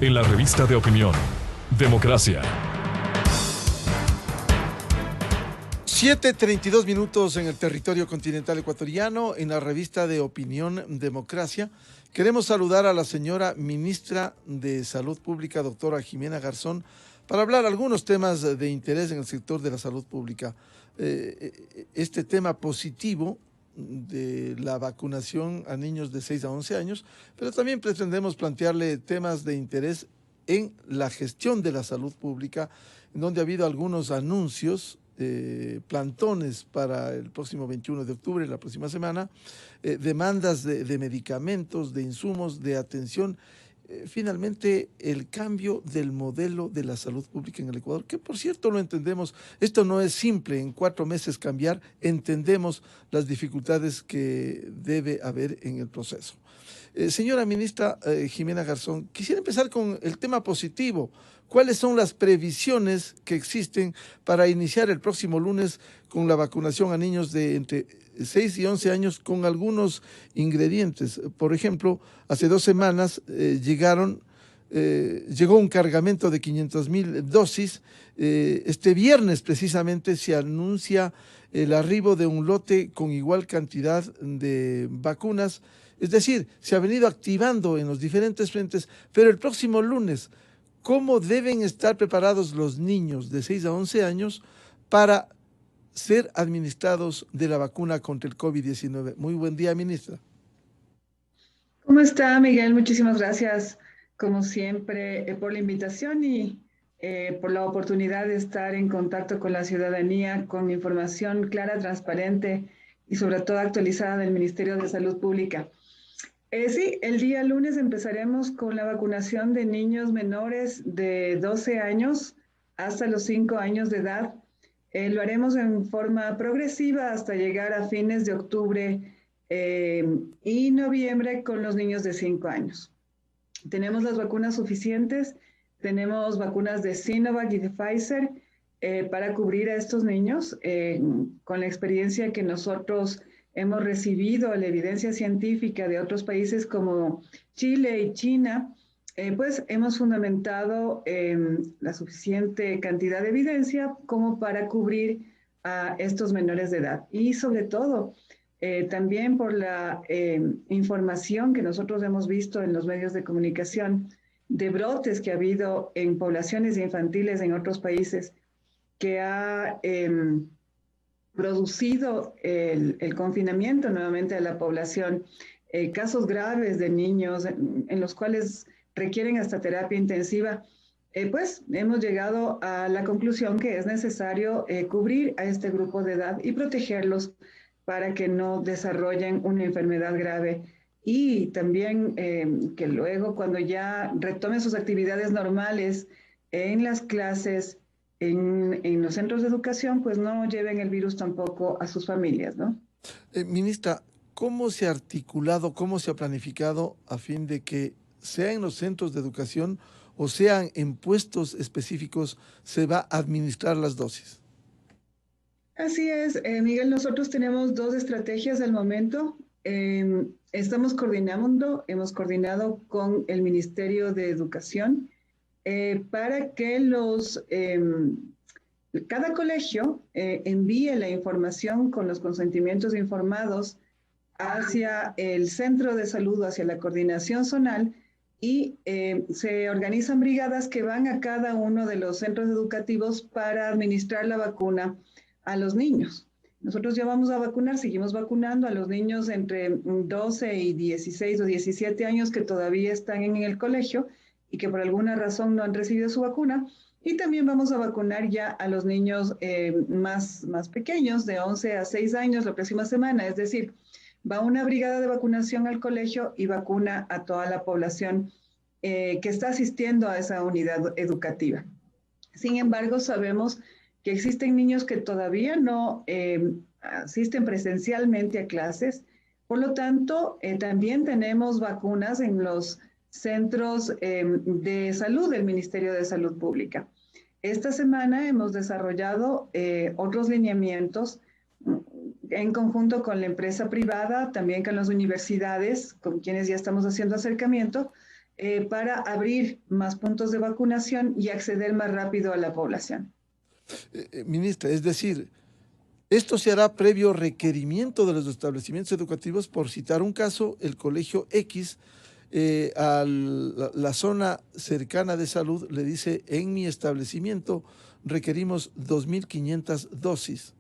en la revista de opinión Democracia. 7:32 en el territorio continental ecuatoriano, en la revista de opinión Democracia. Queremos saludar a la señora ministra de Salud Pública, doctora Ximena Garzón, para hablar algunos temas de interés en el sector de la salud pública. Este tema positivo de la vacunación a niños de 6 a 11 años, pero también pretendemos plantearle temas de interés en la gestión de la salud pública, en donde ha habido algunos anuncios, plantones para el próximo 21 de octubre, la próxima semana, demandas de medicamentos, de insumos, de atención. Finalmente, el cambio del modelo de la salud pública en el Ecuador, que por cierto lo entendemos, esto no es simple en 4 meses cambiar, entendemos las dificultades que debe haber en el proceso. Señora ministra Ximena Garzón, quisiera empezar con el tema positivo. ¿Cuáles son las previsiones que existen para iniciar el próximo lunes con la vacunación a niños de entre 6 y 11 años con algunos ingredientes? Por ejemplo, hace 2 semanas llegó un cargamento de 500,000 dosis. Este viernes precisamente se anuncia el arribo de un lote con igual cantidad de vacunas. Es decir, se ha venido activando en los diferentes frentes, pero el próximo lunes, ¿cómo deben estar preparados los niños de 6 a 11 años para ser administrados de la vacuna contra el COVID-19? Muy buen día, ministra. ¿Cómo está, Miguel? Muchísimas gracias, como siempre, por la invitación y por la oportunidad de estar en contacto con la ciudadanía, con información clara, transparente y sobre todo actualizada del Ministerio de Salud Pública. Sí, el día lunes empezaremos con la vacunación de niños menores de 12 años hasta los 5 años de edad. Lo haremos en forma progresiva hasta llegar a fines de octubre y noviembre con los niños de 5 años. Tenemos las vacunas suficientes, tenemos vacunas de Sinovac y de Pfizer para cubrir a estos niños con la experiencia que nosotros hemos recibido, la evidencia científica de otros países como Chile y China, pues hemos fundamentado la suficiente cantidad de evidencia como para cubrir a estos menores de edad. Y sobre todo, también por la información que nosotros hemos visto en los medios de comunicación de brotes que ha habido en poblaciones infantiles en otros países, que ha producido el confinamiento nuevamente de la población, casos graves de niños en los cuales requieren hasta terapia intensiva, pues hemos llegado a la conclusión que es necesario cubrir a este grupo de edad y protegerlos para que no desarrollen una enfermedad grave y también que luego cuando ya retomen sus actividades normales en las clases, en los centros de educación, pues no lleven el virus tampoco a sus familias, ¿no? Ministra, ¿cómo se ha articulado, cómo se ha planificado a fin de que sea en los centros de educación o sean en puestos específicos se va a administrar las dosis? Así es, Miguel, nosotros tenemos 2 estrategias al momento. Estamos coordinando, hemos coordinado con el Ministerio de Educación para que cada colegio envíe la información con los consentimientos informados hacia el centro de salud, hacia la coordinación zonal, y se organizan brigadas que van a cada uno de los centros educativos para administrar la vacuna a los niños. Nosotros ya vamos a vacunar, seguimos vacunando a los niños entre 12 y 16 o 17 años que todavía están en el colegio y que por alguna razón no han recibido su vacuna. Y también vamos a vacunar ya a los niños más pequeños, de 11 a 6 años la próxima semana. Es decir, va una brigada de vacunación al colegio y vacuna a toda la población que está asistiendo a esa unidad educativa. Sin embargo, sabemos que existen niños que todavía no asisten presencialmente a clases. Por lo tanto, también tenemos vacunas en los centros de salud del Ministerio de Salud Pública. Esta semana hemos desarrollado otros lineamientos en conjunto con la empresa privada, también con las universidades, con quienes ya estamos haciendo acercamiento, para abrir más puntos de vacunación y acceder más rápido a la población. Ministra, es decir, esto se hará previo requerimiento de los establecimientos educativos. Por citar un caso, el colegio X a la zona cercana de salud le dice: en mi establecimiento requerimos 2.500 dosis.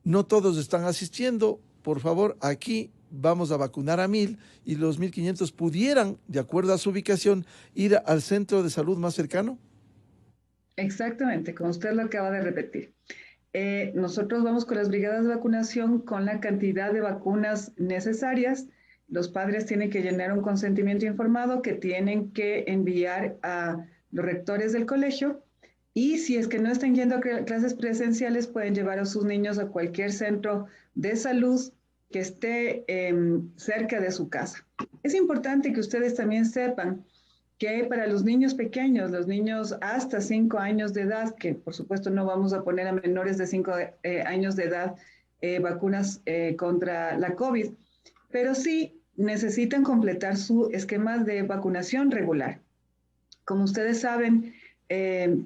No todos están asistiendo, por favor, aquí vamos a vacunar a 1.000, y los 1.500 pudieran, de acuerdo a su ubicación, ir al centro de salud más cercano. Exactamente, como usted lo acaba de repetir. Nosotros vamos con las brigadas de vacunación con la cantidad de vacunas necesarias. Los padres tienen que llenar un consentimiento informado que tienen que enviar a los rectores del colegio, y si es que no están yendo a clases presenciales, pueden llevar a sus niños a cualquier centro de salud que esté cerca de su casa. Es importante que ustedes también sepan que para los niños pequeños, los niños hasta 5 años de edad, que por supuesto no vamos a poner a menores de 5 años de edad vacunas contra la COVID, pero sí necesitan completar su esquema de vacunación regular. Como ustedes saben,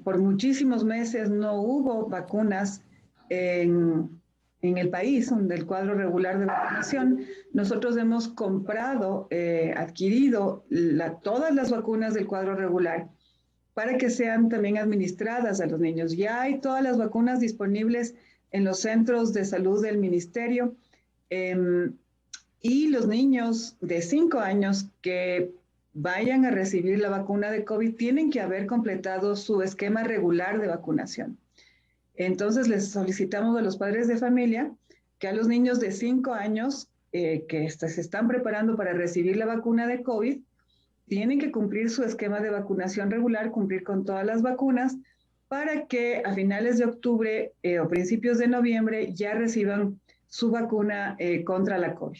por muchísimos meses no hubo vacunas en el país, del cuadro regular de vacunación. Nosotros hemos comprado, adquirido todas las vacunas del cuadro regular para que sean también administradas a los niños. Ya hay todas las vacunas disponibles en los centros de salud del ministerio, y los niños de 5 años que vayan a recibir la vacuna de COVID tienen que haber completado su esquema regular de vacunación. Entonces les solicitamos a los padres de familia que a los niños de 5 años que se están preparando para recibir la vacuna de COVID tienen que cumplir su esquema de vacunación regular, cumplir con todas las vacunas, para que a finales de octubre o principios de noviembre ya reciban su vacuna contra la COVID.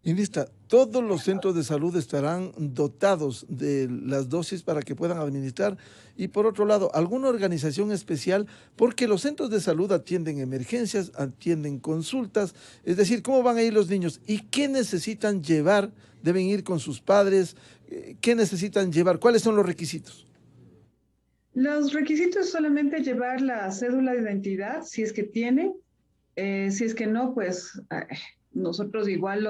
Ministra, todos los centros de salud estarán dotados de las dosis para que puedan administrar. Y por otro lado, ¿alguna organización especial? Porque los centros de salud atienden emergencias, atienden consultas. Es decir, ¿cómo van a ir los niños? ¿Y qué necesitan llevar? ¿Deben ir con sus padres? ¿Qué necesitan llevar? ¿Cuáles son los requisitos? Los requisitos: solamente llevar la cédula de identidad, si es que tiene. Si es que no, pues nosotros igual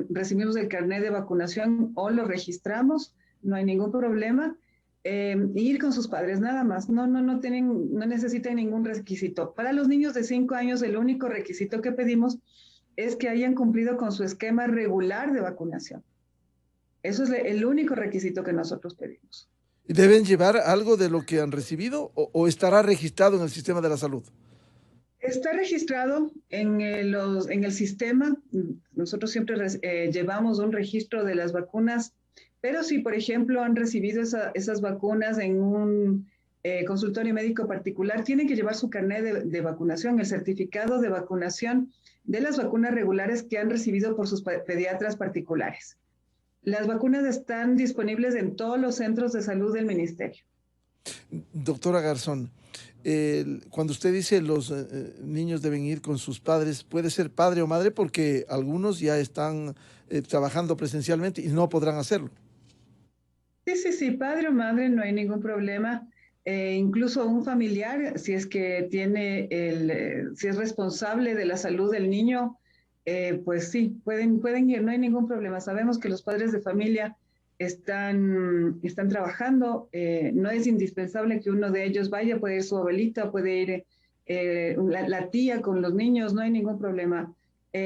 recibimos el carnet de vacunación o lo registramos, no hay ningún problema. Ir con sus padres, nada más. No necesitan ningún requisito. Para los niños de 5 años, el único requisito que pedimos es que hayan cumplido con su esquema regular de vacunación. Eso es el único requisito que nosotros pedimos. ¿Deben llevar algo de lo que han recibido o estará registrado en el sistema de la salud? Está registrado en el sistema. Nosotros siempre llevamos un registro de las vacunas, pero si, por ejemplo, han recibido esas vacunas en un consultorio médico particular, tienen que llevar su carnet de vacunación, el certificado de vacunación de las vacunas regulares que han recibido por sus pediatras particulares. Las vacunas están disponibles en todos los centros de salud del ministerio. Doctora Garzón, cuando usted dice los niños deben ir con sus padres, puede ser padre o madre, porque algunos ya están trabajando presencialmente y no podrán hacerlo. Sí, padre o madre, no hay ningún problema. Incluso un familiar, si es que si es responsable de la salud del niño, pues sí, pueden ir, no hay ningún problema. Sabemos que los padres de familia están trabajando, no es indispensable que uno de ellos vaya, puede ir su abuelita, puede ir la tía con los niños, no hay ningún problema.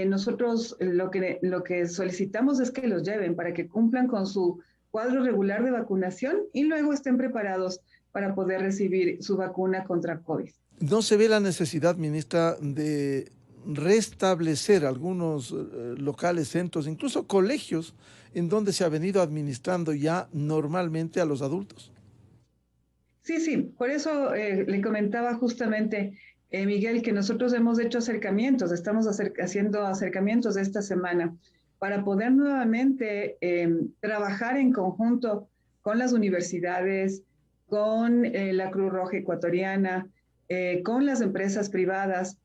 Nosotros lo que solicitamos es que los lleven para que cumplan con su cuadro regular de vacunación y luego estén preparados para poder recibir su vacuna contra COVID. ¿No se ve la necesidad, ministra, de restablecer algunos locales, centros, incluso colegios, en donde se ha venido administrando ya normalmente a los adultos? Sí, por eso le comentaba justamente, Miguel, que nosotros hemos hecho acercamientos, estamos haciendo acercamientos esta semana para poder nuevamente trabajar en conjunto con las universidades, con la Cruz Roja Ecuatoriana, con las empresas privadas,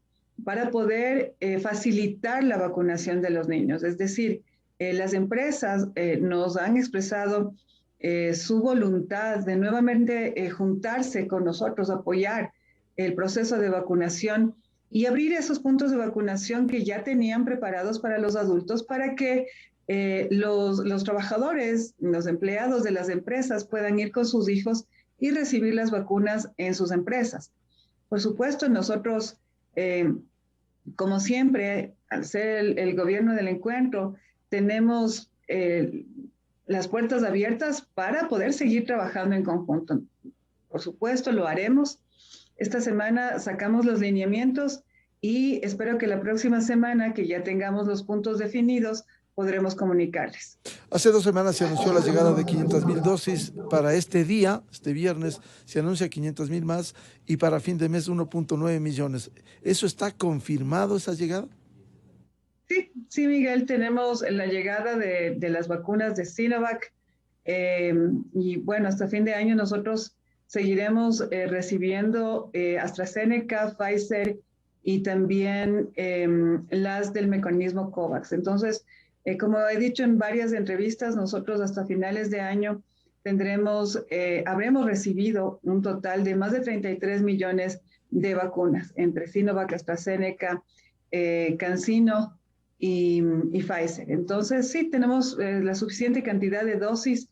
para poder facilitar la vacunación de los niños. Es decir, las empresas nos han expresado su voluntad de nuevamente juntarse con nosotros, apoyar el proceso de vacunación y abrir esos puntos de vacunación que ya tenían preparados para los adultos para que los trabajadores, los empleados de las empresas puedan ir con sus hijos y recibir las vacunas en sus empresas. Por supuesto, nosotros, como siempre, al ser el gobierno del encuentro, tenemos las puertas abiertas para poder seguir trabajando en conjunto. Por supuesto, lo haremos. Esta semana sacamos los lineamientos y espero que la próxima semana, que ya tengamos los puntos definidos, podremos comunicarles. Hace 2 semanas se anunció la llegada de 500,000 dosis. Para este día, este viernes, se anuncia 500,000 más y para fin de mes 1.9 millones. ¿Eso está confirmado, esa llegada? Sí, Miguel, tenemos la llegada de las vacunas de Sinovac y bueno, hasta fin de año nosotros seguiremos recibiendo AstraZeneca, Pfizer y también las del mecanismo COVAX. Entonces, como he dicho en varias entrevistas, nosotros hasta finales de año habremos recibido un total de más de 33 millones de vacunas entre Sinovac, AstraZeneca, CanSino y Pfizer. Entonces, sí, tenemos la suficiente cantidad de dosis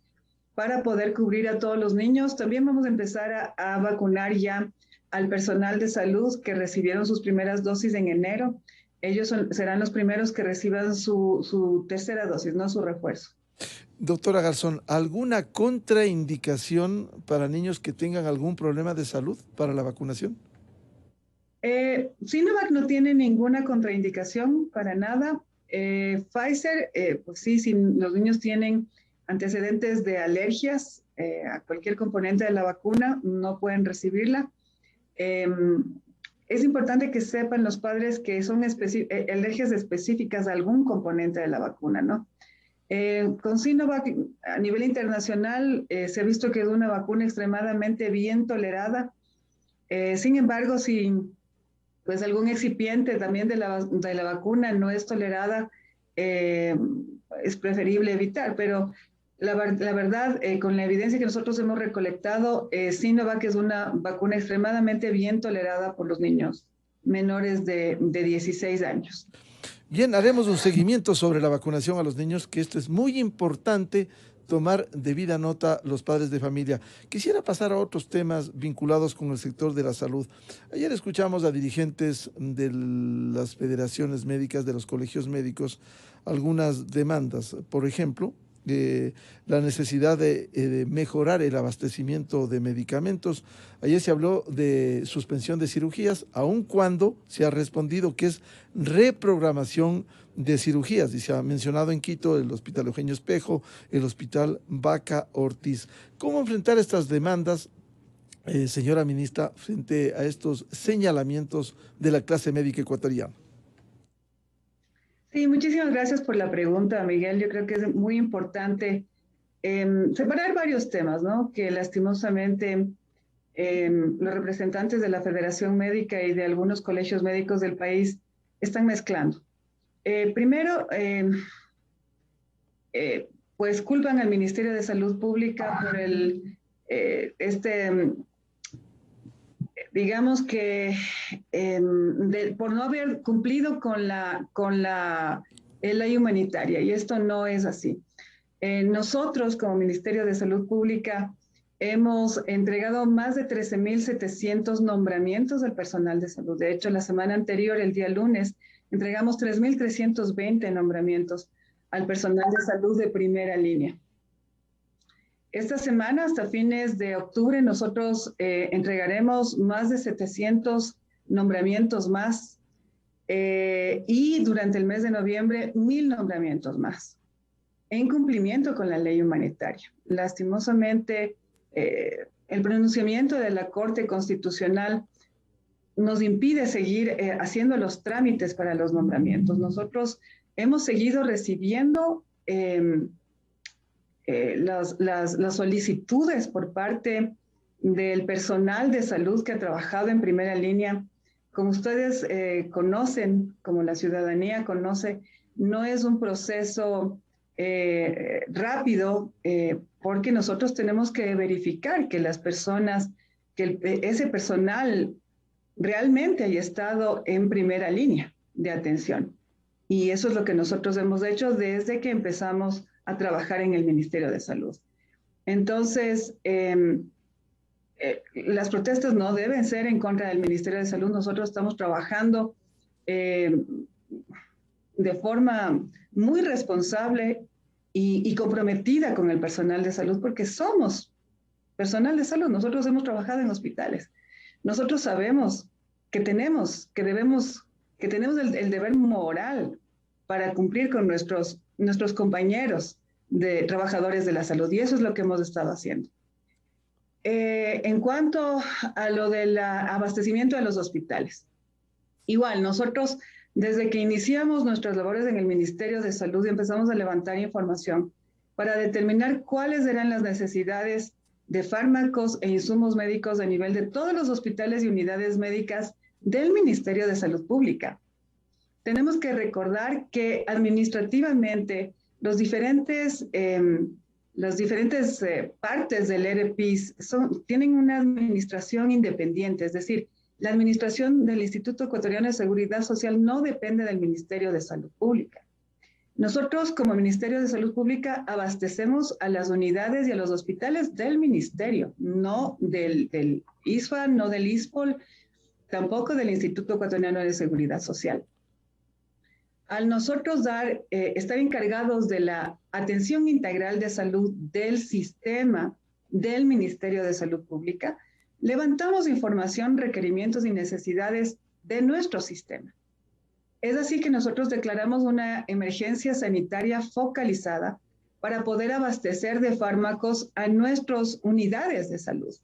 para poder cubrir a todos los niños. También vamos a empezar a vacunar ya al personal de salud que recibieron sus primeras dosis en enero. Ellos serán los primeros que reciban su tercera dosis, no su refuerzo. Doctora Garzón, ¿alguna contraindicación para niños que tengan algún problema de salud para la vacunación? Sinovac no tiene ninguna contraindicación para nada. Pfizer, pues sí, si los niños tienen antecedentes de alergias a cualquier componente de la vacuna, no pueden recibirla. Es importante que sepan los padres que son alergias específicas a algún componente de la vacuna, ¿no? Con Sinovac, a nivel internacional, se ha visto que es una vacuna extremadamente bien tolerada. Sin embargo, si pues algún excipiente también de la vacuna no es tolerada, es preferible evitar, pero la verdad, con la evidencia que nosotros hemos recolectado, Sinovac es una vacuna extremadamente bien tolerada por los niños menores de 16 años. Bien, haremos un seguimiento sobre la vacunación a los niños, que esto es muy importante tomar debida nota los padres de familia. Quisiera pasar a otros temas vinculados con el sector de la salud. Ayer escuchamos a dirigentes de las federaciones médicas, de los colegios médicos, algunas demandas. Por ejemplo, la necesidad de mejorar el abastecimiento de medicamentos. Ayer se habló de suspensión de cirugías, aun cuando se ha respondido que es reprogramación de cirugías. Y se ha mencionado en Quito el Hospital Eugenio Espejo, el Hospital Vaca Ortiz. ¿Cómo enfrentar estas demandas, señora ministra, frente a estos señalamientos de la clase médica ecuatoriana? Sí, muchísimas gracias por la pregunta, Miguel. Yo creo que es muy importante separar varios temas, ¿no? Que lastimosamente los representantes de la Federación Médica y de algunos colegios médicos del país están mezclando. Primero, pues culpan al Ministerio de Salud Pública por digamos que por no haber cumplido con la ley humanitaria, y esto no es así. Nosotros, como Ministerio de Salud Pública, hemos entregado más de 13.700 nombramientos del personal de salud. De hecho, la semana anterior, el día lunes, entregamos 3.320 nombramientos al personal de salud de primera línea. Esta semana, hasta fines de octubre, nosotros entregaremos más de 700 nombramientos más y durante el mes de noviembre, 1.000 nombramientos más, en cumplimiento con la ley humanitaria. Lastimosamente, el pronunciamiento de la Corte Constitucional nos impide seguir haciendo los trámites para los nombramientos. Nosotros hemos seguido recibiendo las solicitudes por parte del personal de salud que ha trabajado en primera línea. Como ustedes conocen, como la ciudadanía conoce, no es un proceso rápido, porque nosotros tenemos que verificar que las personas, ese personal realmente haya estado en primera línea de atención. Y eso es lo que nosotros hemos hecho desde que empezamos a trabajar en el Ministerio de Salud. Entonces, las protestas no deben ser en contra del Ministerio de Salud. Nosotros estamos trabajando de forma muy responsable y comprometida con el personal de salud, porque somos personal de salud. Nosotros hemos trabajado en hospitales. Nosotros sabemos que tenemos el deber moral para cumplir con nuestros compañeros de trabajadores de la salud, y eso es lo que hemos estado haciendo. En cuanto a lo del abastecimiento de los hospitales, igual nosotros desde que iniciamos nuestras labores en el Ministerio de Salud empezamos a levantar información para determinar cuáles eran las necesidades de fármacos e insumos médicos a nivel de todos los hospitales y unidades médicas del Ministerio de Salud Pública. Tenemos que recordar que administrativamente las diferentes partes del EREPIS tienen una administración independiente, es decir, la administración del Instituto Ecuatoriano de Seguridad Social no depende del Ministerio de Salud Pública. Nosotros, como Ministerio de Salud Pública, abastecemos a las unidades y a los hospitales del Ministerio, no del ISFA, no del ISPOL, tampoco del Instituto Ecuatoriano de Seguridad Social. Al nosotros estar encargados de la atención integral de salud del sistema del Ministerio de Salud Pública, levantamos información, requerimientos y necesidades de nuestro sistema. Es así que nosotros declaramos una emergencia sanitaria focalizada para poder abastecer de fármacos a nuestras unidades de salud.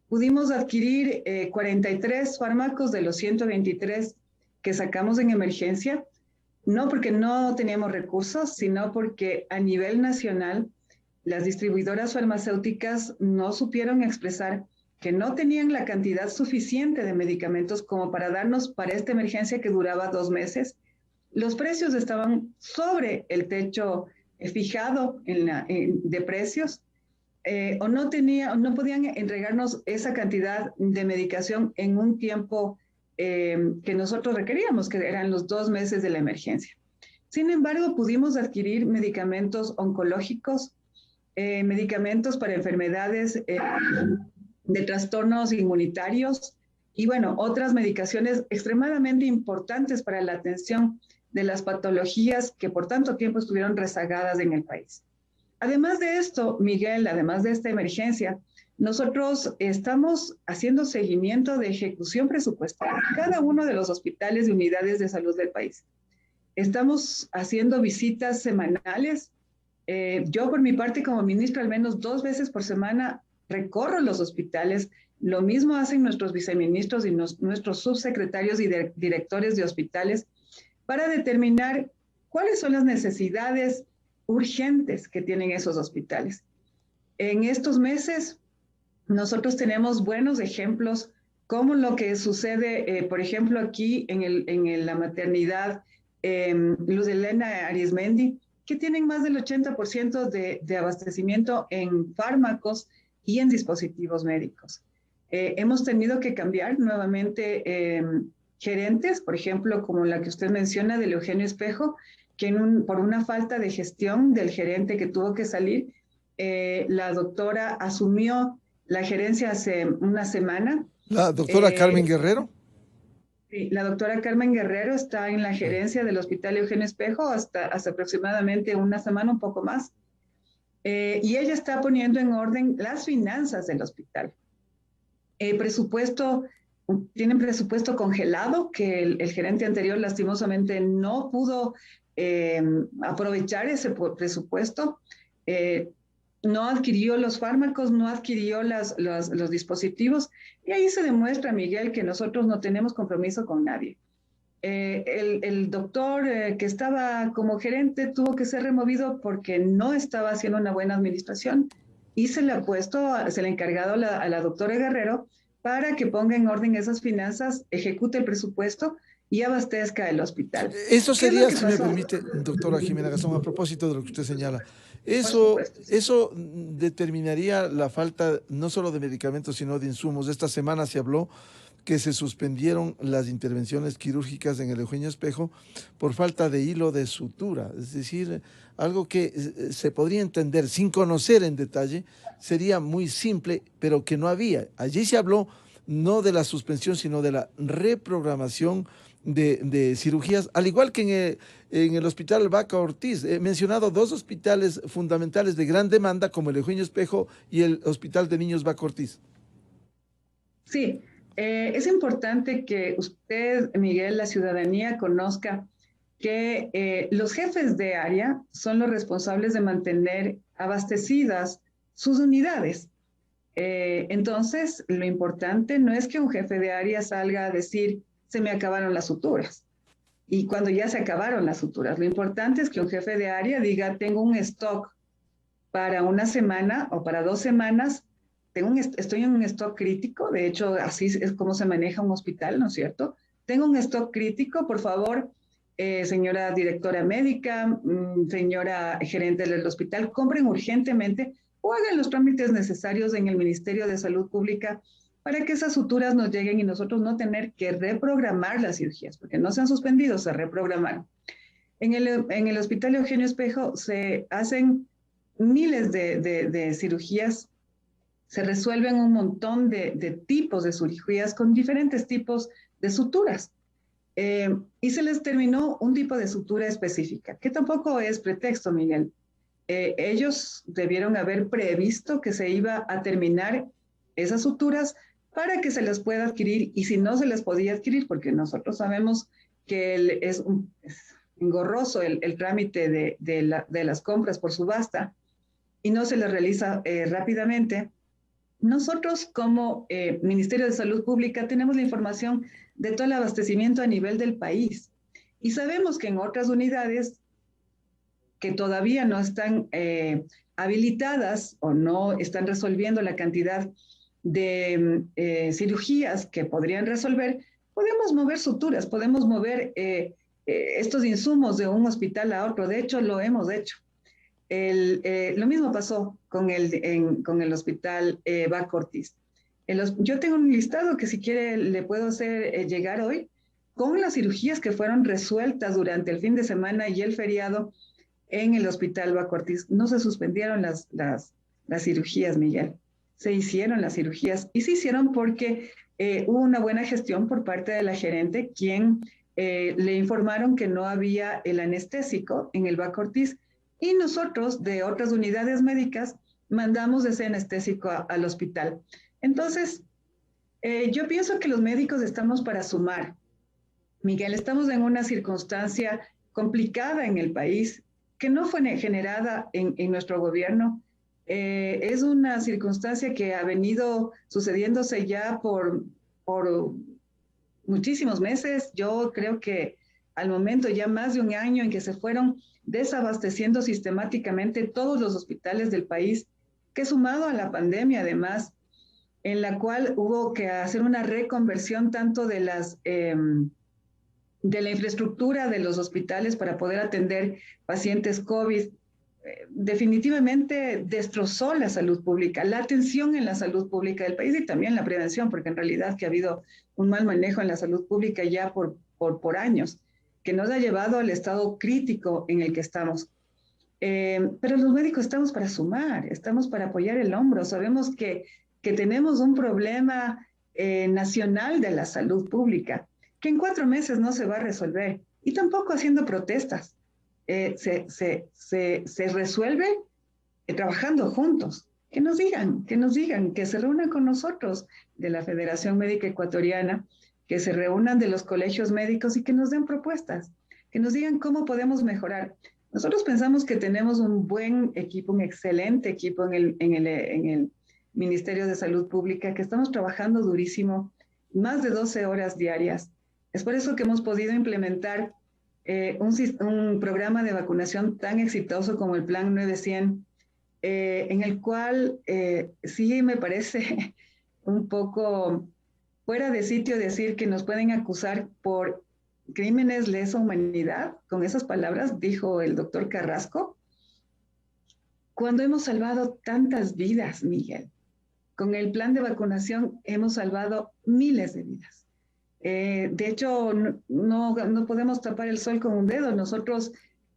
Pudimos adquirir 43 fármacos de los 123 que sacamos en emergencia, no porque no teníamos recursos, sino porque a nivel nacional las distribuidoras farmacéuticas no supieron expresar que no tenían la cantidad suficiente de medicamentos como para darnos para esta emergencia que duraba 2 meses. Los precios estaban sobre el techo fijado de precios, o no podían entregarnos esa cantidad de medicación en un tiempo que nosotros requeríamos, que eran los 2 meses de la emergencia. Sin embargo, pudimos adquirir medicamentos oncológicos, medicamentos para enfermedades de trastornos inmunitarios y, bueno, otras medicaciones extremadamente importantes para la atención de las patologías que por tanto tiempo estuvieron rezagadas en el país. Además de esto, Miguel, además de esta emergencia, nosotros estamos haciendo seguimiento de ejecución presupuestal en cada uno de los hospitales y unidades de salud del país. Estamos haciendo visitas semanales. Yo, por mi parte, como ministra, al menos 2 veces por semana recorro los hospitales. Lo mismo hacen nuestros viceministros y nuestros subsecretarios y directores de hospitales para determinar cuáles son las necesidades urgentes que tienen esos hospitales. En estos meses, nosotros tenemos buenos ejemplos, como lo que sucede, por ejemplo, aquí en la maternidad Luz Helena Arizmendi, que tienen más del 80% de abastecimiento en fármacos y en dispositivos médicos. Hemos tenido que cambiar nuevamente gerentes, por ejemplo, como la que usted menciona del Eugenio Espejo, que por una falta de gestión del gerente que tuvo que salir, la doctora asumió la gerencia hace una semana. ¿La doctora Carmen Guerrero? Sí, la doctora Carmen Guerrero está en la gerencia del Hospital Eugenio Espejo hasta aproximadamente una semana, un poco más. Y ella está poniendo en orden las finanzas del hospital. Tienen presupuesto congelado que el gerente anterior lastimosamente no pudo aprovechar ese presupuesto. No adquirió los fármacos, no adquirió los dispositivos, y ahí se demuestra, Miguel, que nosotros no tenemos compromiso con nadie. El doctor que estaba como gerente tuvo que ser removido porque no estaba haciendo una buena administración, y se le ha encargado a la doctora Guerrero para que ponga en orden esas finanzas, ejecute el presupuesto y abastezca el hospital. Eso ¿Qué es lo sería, que si me pasó? permite, doctora Jimena Garzón, a propósito de lo que usted señala, Por eso, supuesto. eso determinaría la falta no solo de medicamentos, sino de insumos. Esta semana se habló que se suspendieron las intervenciones quirúrgicas en el Eugenio Espejo por falta de hilo de sutura. Es decir, algo que se podría entender sin conocer en detalle, sería muy simple, pero que no había. Allí se habló no de la suspensión, sino de la reprogramación de cirugías, al igual que en el Hospital Vaca Ortiz. He mencionado dos hospitales fundamentales de gran demanda, como el Eugenio Espejo y el Hospital de Niños Vaca Ortiz. Sí, es importante que usted, Miguel, la ciudadanía conozca que los jefes de área son los responsables de mantener abastecidas sus unidades. Entonces, lo importante no es que un jefe de área salga a decir, se me acabaron las suturas. Y cuando ya se acabaron las suturas, lo importante es que un jefe de área diga, tengo un stock para una semana o para 2 semanas. Estoy en un stock crítico, de hecho, así es como se maneja un hospital, ¿no es cierto? Tengo un stock crítico, por favor, señora directora médica, señora gerente del hospital, compren urgentemente o hagan los trámites necesarios en el Ministerio de Salud Pública para que esas suturas nos lleguen y nosotros no tener que reprogramar las cirugías, porque no se han suspendido, se reprogramaron. En el Hospital Eugenio Espejo se hacen miles de cirugías, se resuelven un montón de tipos de cirugías con diferentes tipos de suturas. Y se les terminó un tipo de sutura específica, que tampoco es pretexto, Miguel. Ellos debieron haber previsto que se iba a terminar esas suturas para que se les pueda adquirir, y si no se les podía adquirir, porque nosotros sabemos que es engorroso el trámite de las compras por subasta y no se les realiza rápidamente. Nosotros como Ministerio de Salud Pública tenemos la información de todo el abastecimiento a nivel del país y sabemos que en otras unidades que todavía no están habilitadas o no están resolviendo la cantidad de cirugías que podrían resolver, podemos mover suturas, podemos mover estos insumos de un hospital a otro. De hecho, lo hemos hecho. Lo mismo pasó con el hospital Bac Ortiz. Yo tengo un listado que si quiere le puedo hacer llegar hoy con las cirugías que fueron resueltas durante el fin de semana y el feriado en el hospital Bac Ortiz. No se suspendieron las cirugías, Miguel. Se hicieron las cirugías y se hicieron porque hubo una buena gestión por parte de la gerente, quien le informaron que no había el anestésico en el Bac Ortiz y nosotros de otras unidades médicas mandamos ese anestésico al hospital. Entonces, yo pienso que los médicos estamos para sumar. Miguel, estamos en una circunstancia complicada en el país que no fue generada en nuestro gobierno. Es una circunstancia que ha venido sucediéndose ya por muchísimos meses. Yo creo que al momento ya más de un año en que se fueron desabasteciendo sistemáticamente todos los hospitales del país, que sumado a la pandemia además, en la cual hubo que hacer una reconversión tanto de la infraestructura de los hospitales para poder atender pacientes COVID, definitivamente destrozó la salud pública, la atención en la salud pública del país y también la prevención, porque en realidad que ha habido un mal manejo en la salud pública ya por años, que nos ha llevado al estado crítico en el que estamos. Pero los médicos estamos para sumar, estamos para apoyar el hombro. Sabemos que tenemos un problema nacional de la salud pública, que en 4 meses no se va a resolver, y tampoco haciendo protestas. Se resuelve trabajando juntos. Que se reúnan con nosotros de la Federación Médica Ecuatoriana, que se reúnan de los colegios médicos y que nos den propuestas, que nos digan cómo podemos mejorar. Nosotros pensamos que tenemos un buen equipo, un excelente equipo en el Ministerio de Salud Pública, que estamos trabajando durísimo, más de 12 horas diarias. Es por eso que hemos podido implementar un programa de vacunación tan exitoso como el Plan 900, en el cual sí me parece un poco fuera de sitio decir que nos pueden acusar por crímenes lesa humanidad, con esas palabras dijo el doctor Carrasco, cuando hemos salvado tantas vidas, Miguel. Con el plan de vacunación hemos salvado miles de vidas. De hecho, no podemos tapar el sol con un dedo. Nosotros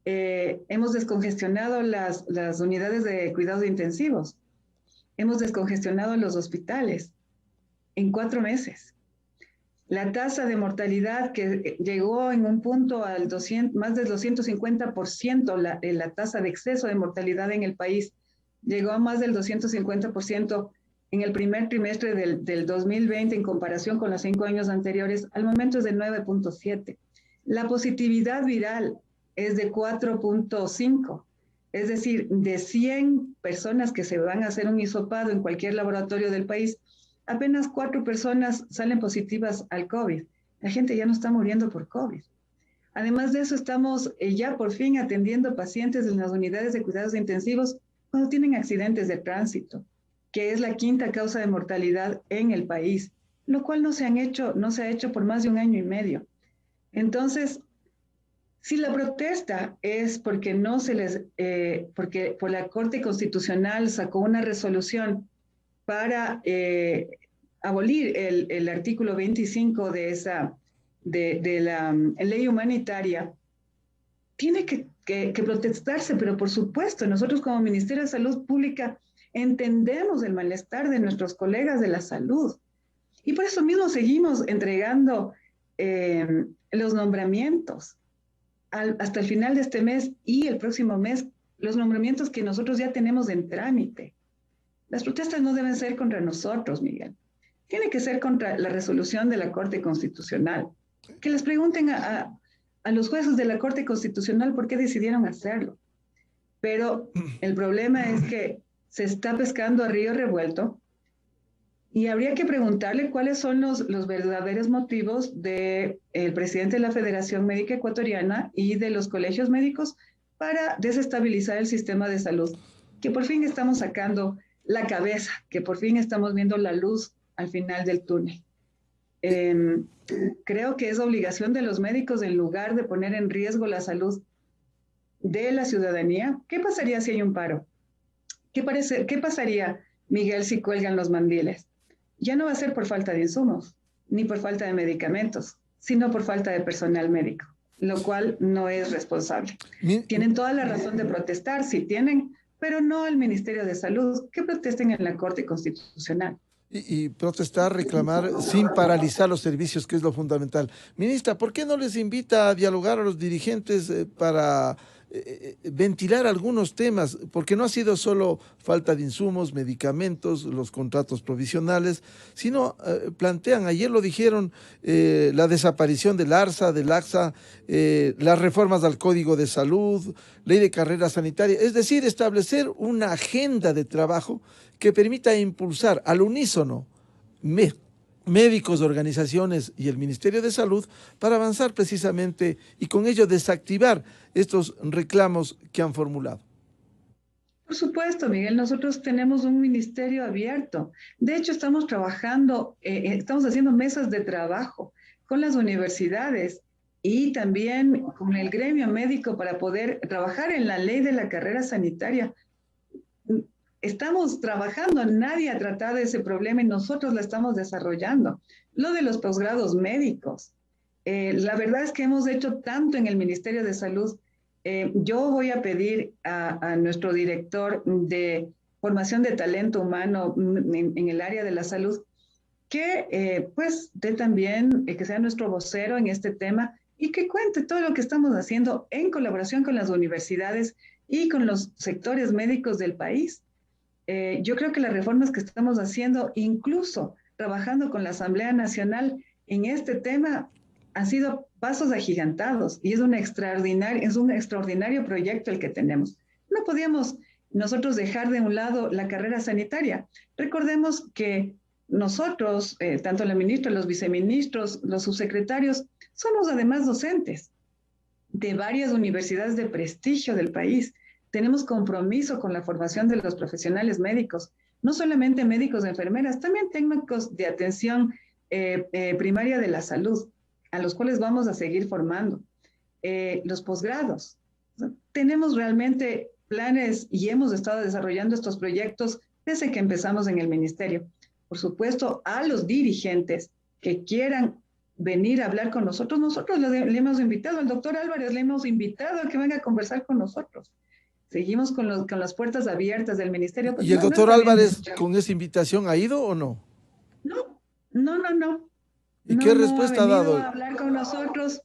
hemos descongestionado las unidades de cuidados intensivos, hemos descongestionado los hospitales en 4 meses. La tasa de mortalidad que llegó en un punto al más del 250%, la tasa de exceso de mortalidad en el país llegó a más del 250% en el primer trimestre del 2020 en comparación con los 5 años anteriores, al momento es de 9.7. La positividad viral es de 4.5. Es decir, de 100 personas que se van a hacer un hisopado en cualquier laboratorio del país, apenas 4 personas salen positivas al COVID. La gente ya no está muriendo por COVID. Además de eso, estamos ya por fin atendiendo pacientes en las unidades de cuidados intensivos cuando tienen accidentes de tránsito, que es la 5ª causa de mortalidad en el país, lo cual no se ha hecho por más de 1 año y medio. Entonces, si la protesta es porque porque por la Corte Constitucional sacó una resolución para abolir el artículo 25 de la ley humanitaria, tiene que protestarse, pero por supuesto, nosotros como Ministerio de Salud Pública entendemos el malestar de nuestros colegas de la salud. Y por eso mismo seguimos entregando los nombramientos hasta el final de este mes y el próximo mes, los nombramientos que nosotros ya tenemos en trámite. Las protestas no deben ser contra nosotros, Miguel. Tiene que ser contra la resolución de la Corte Constitucional. Que les pregunten a los jueces de la Corte Constitucional por qué decidieron hacerlo. Pero el problema es que se está pescando a río revuelto y habría que preguntarle cuáles son los verdaderos motivos del presidente de la Federación Médica Ecuatoriana y de los colegios médicos para desestabilizar el sistema de salud, que por fin estamos sacando la cabeza, que por fin estamos viendo la luz al final del túnel. Creo que es obligación de los médicos, en lugar de poner en riesgo la salud de la ciudadanía. ¿Qué pasaría si hay un paro? ¿Qué pasaría, Miguel, si cuelgan los mandiles? Ya no va a ser por falta de insumos, ni por falta de medicamentos, sino por falta de personal médico, lo cual no es responsable. Tienen toda la razón de protestar, sí tienen, pero no el Ministerio de Salud, que protesten en la Corte Constitucional. Y protestar, reclamar, sin paralizar los servicios, que es lo fundamental. Ministra, ¿por qué no les invita a dialogar a los dirigentes para ventilar algunos temas? Porque no ha sido solo falta de insumos, medicamentos, los contratos provisionales, sino plantean, ayer lo dijeron, la desaparición del ARSA, del AXA, las reformas al Código de Salud, ley de carrera sanitaria, es decir, establecer una agenda de trabajo que permita impulsar al unísono médicos, organizaciones y el Ministerio de Salud para avanzar precisamente y con ello desactivar estos reclamos que han formulado. Por supuesto, Miguel, nosotros tenemos un ministerio abierto. De hecho, estamos trabajando, estamos haciendo mesas de trabajo con las universidades y también con el gremio médico para poder trabajar en la ley de la carrera sanitaria. Estamos trabajando, nadie ha tratado ese problema y nosotros lo estamos desarrollando. Lo de los posgrados médicos. La verdad es que hemos hecho tanto en el Ministerio de Salud. Yo voy a pedir a nuestro director de formación de talento humano en el área de la salud que pues dé también, que sea nuestro vocero en este tema y que cuente todo lo que estamos haciendo en colaboración con las universidades y con los sectores médicos del país. Yo creo que las reformas que estamos haciendo, incluso trabajando con la Asamblea Nacional en este tema, han sido pasos agigantados y es un extraordinario proyecto el que tenemos. No podíamos nosotros dejar de un lado la carrera sanitaria. Recordemos que nosotros, tanto la ministra, los viceministros, los subsecretarios, somos además docentes de varias universidades de prestigio del país. Tenemos compromiso con la formación de los profesionales médicos, no solamente médicos y enfermeras, también técnicos de atención primaria de la salud. a los cuales vamos a seguir formando. Los posgrados. O sea, tenemos realmente planes y hemos estado desarrollando estos proyectos desde que empezamos en el ministerio. Por supuesto, a los dirigentes que quieran venir a hablar con nosotros, nosotros le hemos invitado, al doctor Álvarez le hemos invitado a que venga a conversar con nosotros. Seguimos con las puertas abiertas del ministerio. Pues ¿Y el no doctor está bien. Álvarez con esa invitación ha ido o no? No, no, no, no. ¿Y qué No ha respuesta ha venido dado? a hablar con nosotros.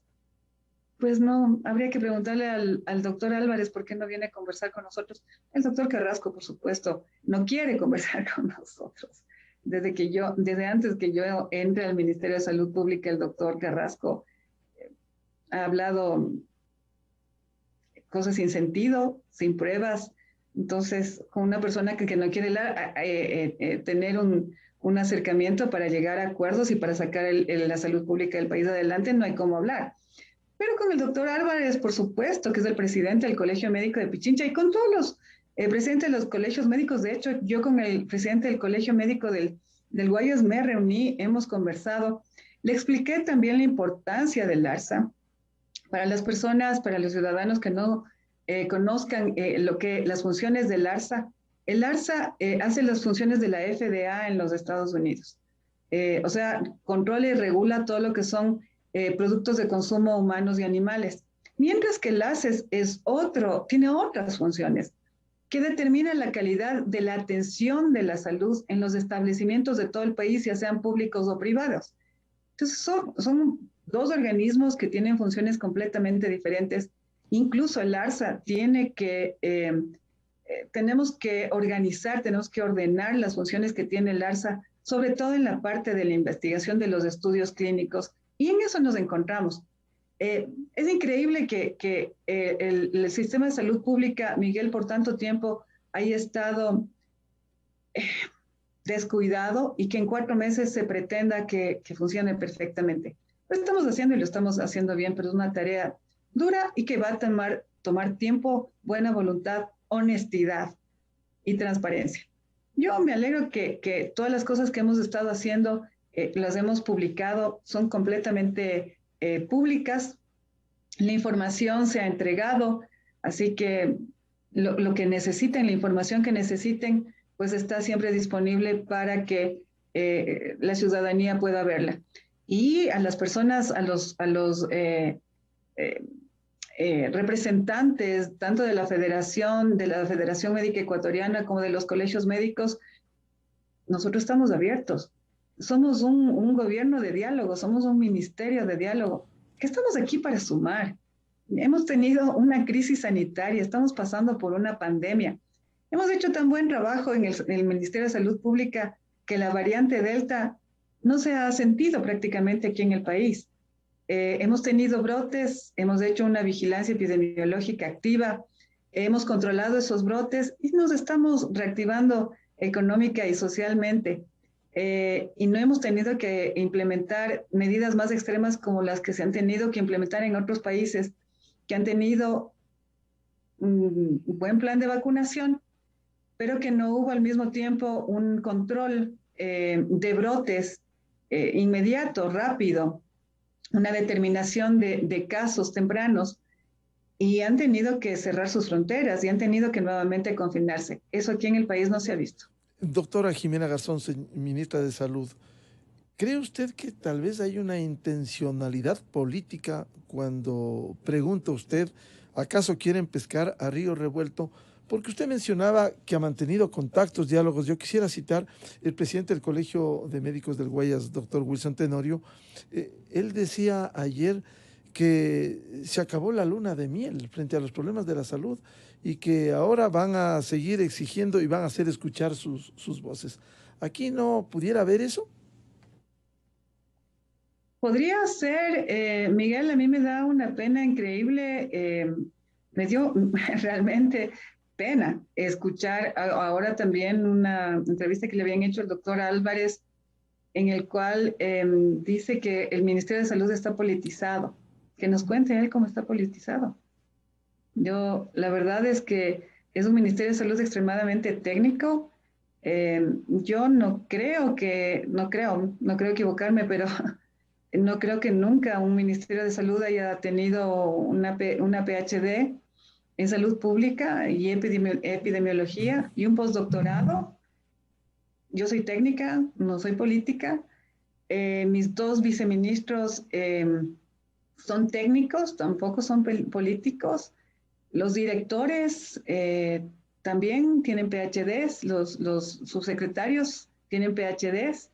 Pues no, habría que preguntarle al doctor Álvarez por qué no viene a conversar con nosotros. El doctor Carrasco, por supuesto, no quiere conversar con nosotros. Desde antes que yo entre al Ministerio de Salud Pública, el doctor Carrasco ha hablado cosas sin sentido, sin pruebas. Entonces, con una persona que no quiere tener un acercamiento para llegar a acuerdos y para sacar la salud pública del país adelante, no hay cómo hablar. Pero con el doctor Álvarez, por supuesto, que es el presidente del Colegio Médico de Pichincha, y con todos los presidentes de los colegios médicos. De hecho, yo con el presidente del Colegio Médico del Guayas me reuní, hemos conversado. Le expliqué también la importancia del ARSA para las personas, para los ciudadanos que no conozcan las funciones del ARSA. El ARSA hace las funciones de la FDA en los Estados Unidos. O sea, controla y regula todo lo que son productos de consumo humanos y animales. Mientras que el ACES tiene otras funciones que determinan la calidad de la atención de la salud en los establecimientos de todo el país, ya sean públicos o privados. Entonces, son dos organismos que tienen funciones completamente diferentes. Incluso el ARSA tenemos que organizar, tenemos que ordenar las funciones que tiene el ARSA, sobre todo en la parte de la investigación de los estudios clínicos. Y en eso nos encontramos. Es increíble que el sistema de salud pública, Miguel, por tanto tiempo haya estado descuidado y que en 4 meses se pretenda que funcione perfectamente. Lo estamos haciendo y lo estamos haciendo bien, pero es una tarea dura y que va a tomar tiempo, buena voluntad, honestidad y transparencia. Yo me alegro que todas las cosas que hemos estado haciendo las hemos publicado, son completamente públicas, la información se ha entregado, así que lo que necesiten, la información que necesiten, pues está siempre disponible para que la ciudadanía pueda verla. Y a las personas, a los representantes, tanto de la Federación Médica Ecuatoriana como de los colegios médicos, nosotros estamos abiertos. Somos un gobierno de diálogo, somos un ministerio de diálogo, que estamos aquí para sumar. Hemos tenido una crisis sanitaria, estamos pasando por una pandemia. Hemos hecho tan buen trabajo en el Ministerio de Salud Pública que la variante Delta no se ha sentido prácticamente aquí en el país. Hemos tenido brotes, hemos hecho una vigilancia epidemiológica activa, hemos controlado esos brotes y nos estamos reactivando económica y socialmente. Y no hemos tenido que implementar medidas más extremas como las que se han tenido que implementar en otros países que han tenido un buen plan de vacunación, pero que no hubo al mismo tiempo un control de brotes inmediato, rápido, una determinación de casos tempranos, y han tenido que cerrar sus fronteras y han tenido que nuevamente confinarse. Eso aquí en el país no se ha visto. Doctora Jimena Garzón, ministra de Salud, ¿cree usted que tal vez hay una intencionalidad política cuando pregunta usted, ¿acaso quieren pescar a río revuelto? Porque usted mencionaba que ha mantenido contactos, diálogos. Yo quisiera citar el presidente del Colegio de Médicos del Guayas, doctor Wilson Tenorio. Él decía ayer que se acabó la luna de miel frente a los problemas de la salud y que ahora van a seguir exigiendo y van a hacer escuchar sus voces. ¿Aquí no pudiera haber eso? Podría ser, Miguel, a mí me da una pena increíble, me dio realmente pena escuchar ahora también una entrevista que le habían hecho al doctor Álvarez, en el cual dice que el Ministerio de Salud está politizado. Que nos cuente él cómo está politizado. La verdad es que es un Ministerio de Salud extremadamente técnico. Yo no creo equivocarme, pero No creo que nunca un Ministerio de Salud haya tenido una PhD en salud pública y epidemiología y un postdoctorado. Yo soy técnica, no soy política. Mis dos viceministros son técnicos, tampoco son políticos. Los directores también tienen PhDs, los subsecretarios tienen PhDs.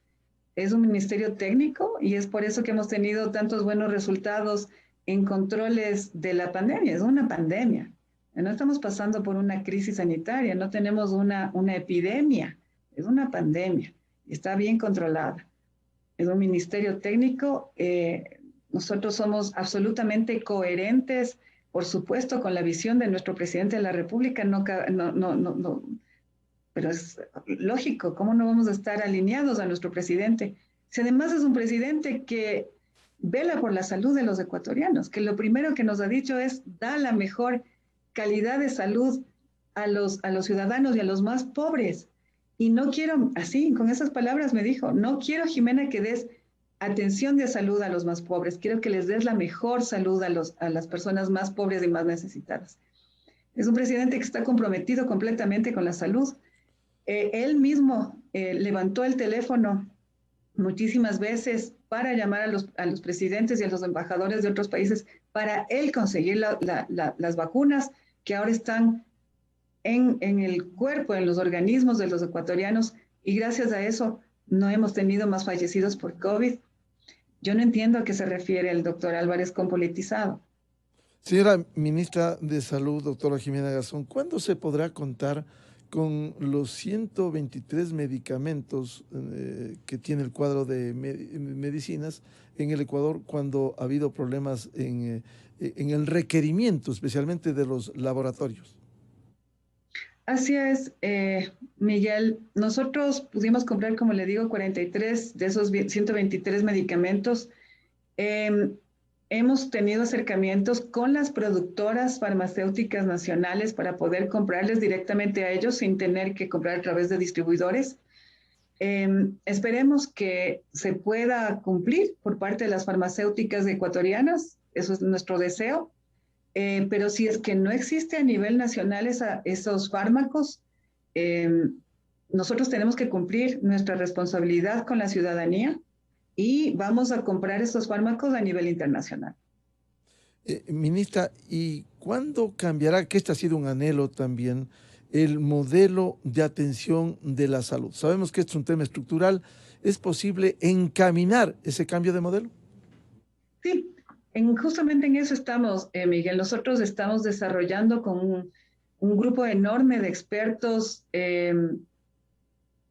Es un ministerio técnico y es por eso que hemos tenido tantos buenos resultados en controles de la pandemia. Es una pandemia. No estamos pasando por una crisis sanitaria, no tenemos una epidemia, es una pandemia. Está bien controlada. Es un ministerio técnico. Nosotros somos absolutamente coherentes, por supuesto, con la visión de nuestro presidente de la República. No, pero es lógico, ¿cómo no vamos a estar alineados a nuestro presidente? Si además es un presidente que vela por la salud de los ecuatorianos, que lo primero que nos ha dicho es da la mejor calidad de salud a los ciudadanos y a los más pobres. Y no quiero, así, con esas palabras me dijo, no quiero, Jimena, que des atención de salud a los más pobres, quiero que les des la mejor salud a las personas más pobres y más necesitadas. Es un presidente que está comprometido completamente con la salud. Él mismo levantó el teléfono muchísimas veces para llamar a los presidentes y a los embajadores de otros países para él conseguir las vacunas que ahora están en el cuerpo, en los organismos de los ecuatorianos, y gracias a eso no hemos tenido más fallecidos por COVID. Yo no entiendo a qué se refiere el doctor Álvarez con politizado. Señora ministra de Salud, doctora Jimena Garzón, ¿cuándo se podrá contar con los 123 medicamentos que tiene el cuadro de medicinas en el Ecuador cuando ha habido problemas en el requerimiento, especialmente de los laboratorios? Así es, Miguel. Nosotros pudimos comprar, como le digo, 43 de esos 123 medicamentos. Eh, Hemos tenido acercamientos con las productoras farmacéuticas nacionales para poder comprarles directamente a ellos sin tener que comprar a través de distribuidores. Esperemos que se pueda cumplir por parte de las farmacéuticas ecuatorianas, eso es nuestro deseo. Pero si es que no existe a nivel nacional esos fármacos, eh, nosotros tenemos que cumplir nuestra responsabilidad con la ciudadanía y vamos a comprar estos fármacos a nivel internacional. Ministra, ¿y cuándo cambiará, que este ha sido un anhelo también, el modelo de atención de la salud? Sabemos que esto es un tema estructural. ¿Es posible encaminar ese cambio de modelo? Sí, justamente en eso estamos, Miguel. Nosotros estamos desarrollando con un grupo enorme de expertos,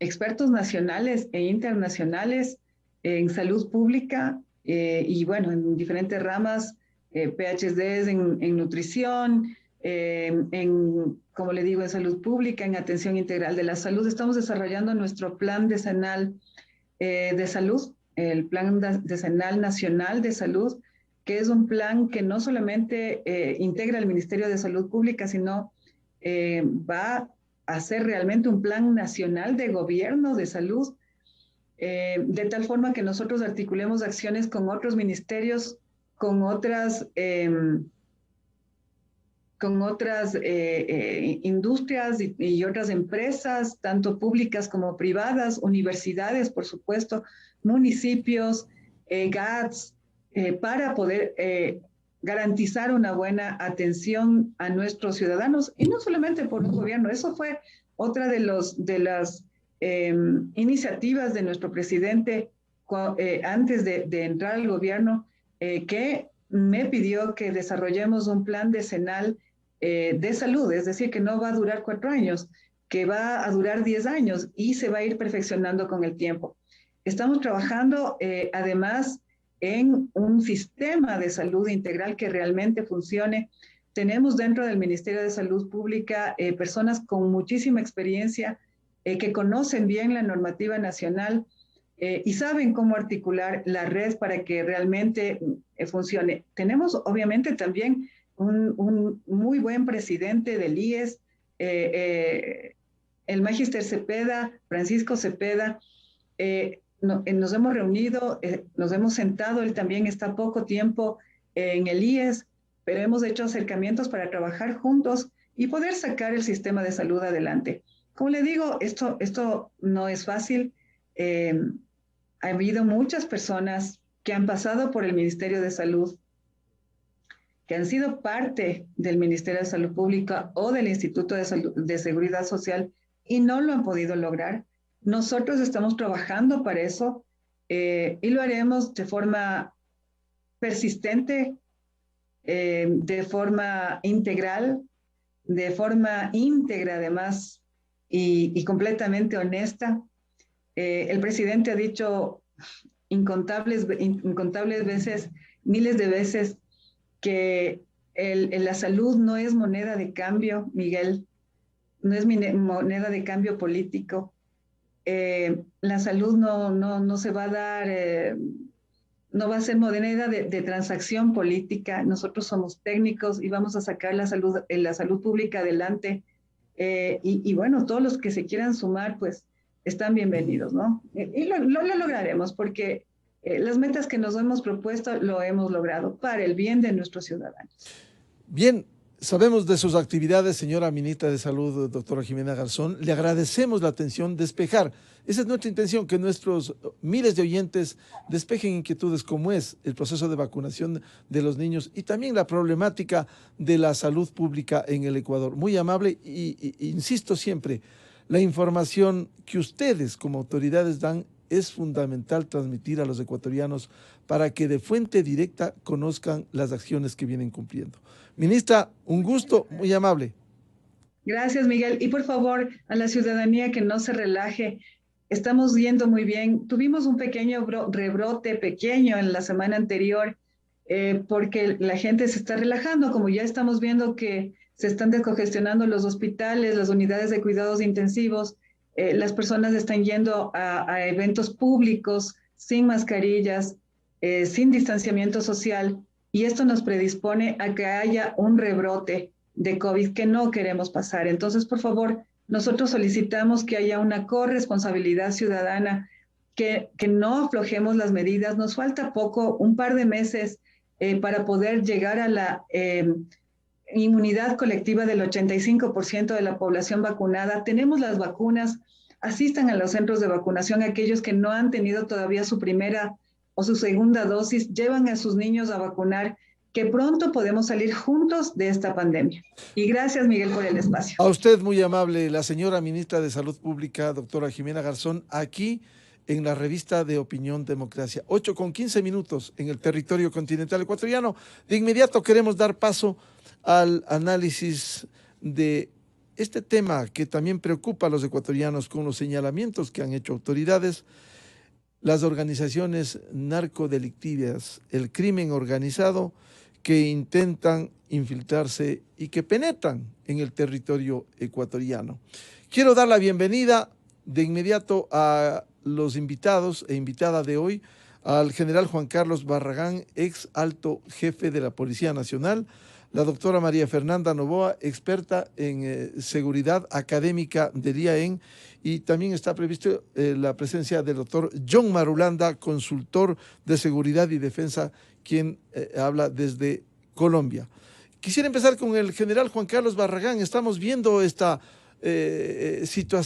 expertos nacionales e internacionales en salud pública y bueno, en diferentes ramas, PhDs en nutrición, como le digo, en salud pública, en atención integral de la salud. Estamos desarrollando nuestro plan decenal de salud, el plan decenal nacional de salud, que es un plan que no solamente integra el Ministerio de Salud Pública, sino va a ser realmente un plan nacional de gobierno de salud, de tal forma que nosotros articulemos acciones con otros ministerios, con otras industrias y otras empresas, tanto públicas como privadas, universidades, por supuesto, municipios, GATS, para poder garantizar una buena atención a nuestros ciudadanos, y no solamente por un gobierno. Eso fue otra de las iniciativas de nuestro presidente antes de entrar al gobierno, que me pidió que desarrollemos un plan decenal de salud, es decir, que no va a durar 4 años, que va a durar 10 años y se va a ir perfeccionando con el tiempo. Estamos trabajando además en un sistema de salud integral que realmente funcione. Tenemos dentro del Ministerio de Salud Pública personas con muchísima experiencia que conocen bien la normativa nacional y saben cómo articular la red para que realmente funcione. Tenemos obviamente también un muy buen presidente del IES, el Magíster Cepeda, Francisco Cepeda. nos hemos reunido, nos hemos sentado, él también está poco tiempo en el IES, pero hemos hecho acercamientos para trabajar juntos y poder sacar el sistema de salud adelante. Como le digo, esto no es fácil. Ha habido muchas personas que han pasado por el Ministerio de Salud, que han sido parte del Ministerio de Salud Pública o del Instituto de Seguridad Social y no lo han podido lograr. Nosotros estamos trabajando para eso y lo haremos de forma persistente, de forma integral, de forma íntegra además y completamente honesta. El presidente ha dicho incontables veces, miles de veces, que la salud no es moneda de cambio, Miguel, no es moneda de cambio político. La salud no se va a dar, no va a ser moneda de transacción política. Nosotros somos técnicos y vamos a sacar la salud pública adelante. Y bueno, todos los que se quieran sumar, pues están bienvenidos, ¿no? Y lo lograremos porque las metas que nos hemos propuesto lo hemos logrado para el bien de nuestros ciudadanos. Bien, sabemos de sus actividades, señora ministra de Salud, doctora Jimena Garzón. Le agradecemos la atención, despejar. Esa es nuestra intención, que nuestros miles de oyentes despejen inquietudes como es el proceso de vacunación de los niños y también la problemática de la salud pública en el Ecuador. Muy amable y insisto siempre, la información que ustedes como autoridades dan es fundamental transmitir a los ecuatorianos para que de fuente directa conozcan las acciones que vienen cumpliendo. Ministra, un gusto, muy amable. Gracias, Miguel. Y por favor, a la ciudadanía que no se relaje. Estamos yendo muy bien. Tuvimos un pequeño rebrote pequeño en la semana anterior porque la gente se está relajando, como ya estamos viendo que se están descongestionando los hospitales, las unidades de cuidados intensivos, las personas están yendo a eventos públicos sin mascarillas, sin distanciamiento social, y esto nos predispone a que haya un rebrote de COVID que no queremos pasar. Entonces, por favor, nosotros solicitamos que haya una corresponsabilidad ciudadana, que no aflojemos las medidas. Nos falta poco, un par de meses para poder llegar a la inmunidad colectiva del 85% de la población vacunada. Tenemos las vacunas, asistan a los centros de vacunación aquellos que no han tenido todavía su primera o su segunda dosis, llevan a sus niños a vacunar, que pronto podemos salir juntos de esta pandemia. Y gracias, Miguel, por el espacio. A usted muy amable, la señora ministra de Salud Pública, doctora Jimena Garzón, aquí en la revista de Opinión Democracia. 8:15 en el territorio continental ecuatoriano. De inmediato queremos dar paso al análisis de este tema que también preocupa a los ecuatorianos con los señalamientos que han hecho autoridades, las organizaciones narcodelictivas, el crimen organizado que intentan infiltrarse y que penetran en el territorio ecuatoriano. Quiero dar la bienvenida de inmediato a los invitados e invitada de hoy, al general Juan Carlos Barragán, ex alto jefe de la Policía Nacional, la doctora María Fernanda Novoa, experta en seguridad académica del IAEN, y también está previsto la presencia del doctor John Marulanda, consultor de seguridad y defensa, quien habla desde Colombia. Quisiera empezar con el general Juan Carlos Barragán. Estamos viendo esta situación